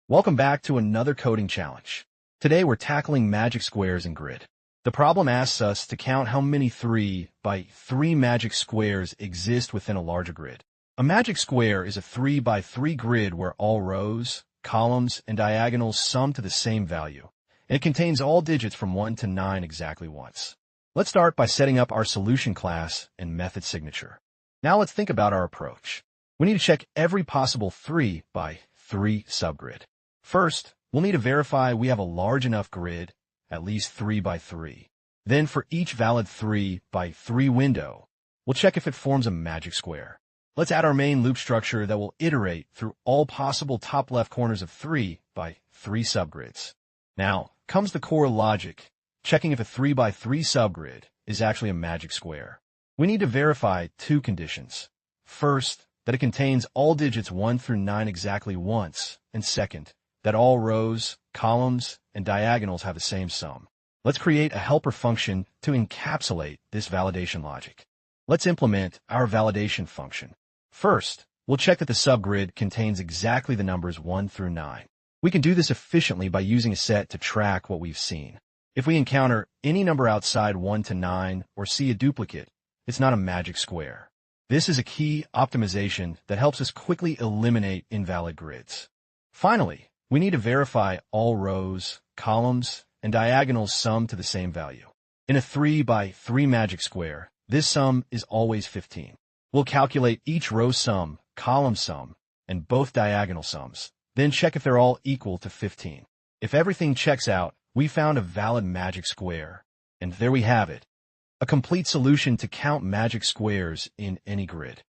Welcome back to another coding challenge. Today we're tackling magic squares in grid. The problem asks us to count how many 3 by 3 magic squares exist within a larger grid. A magic square is a 3 by 3 grid where all rows, columns, and diagonals sum to the same value, and it contains all digits from 1 to 9 exactly once. Let's start by setting up our solution class and method signature. Now let's think about our approach. We need to check every possible 3 by 3 subgrid. First, we'll need to verify we have a large enough grid, at least 3 by 3. Then for each valid 3 by 3 window, we'll check if it forms a magic square. Let's add our main loop structure that will iterate through all possible top left corners of 3 by 3 subgrids. Now comes the core logic, checking if a 3 by 3 subgrid is actually a magic square. We need to verify two conditions. First, that it contains all digits 1 through 9 exactly once, and second, that all rows, columns, and diagonals have the same sum. Let's create a helper function to encapsulate this validation logic. Let's implement our validation function. First, we'll check that the subgrid contains exactly the numbers 1 through 9. We can do this efficiently by using a set to track what we've seen. If we encounter any number outside 1 to 9 or see a duplicate, it's not a magic square. This is a key optimization that helps us quickly eliminate invalid grids. Finally, we need to verify all rows, columns, and diagonals sum to the same value. In a 3 by 3 magic square, this sum is always 15. We'll calculate each row sum, column sum, and both diagonal sums, then check if they're all equal to 15. If everything checks out, we found a valid magic square. And there we have it, a complete solution to count magic squares in any grid.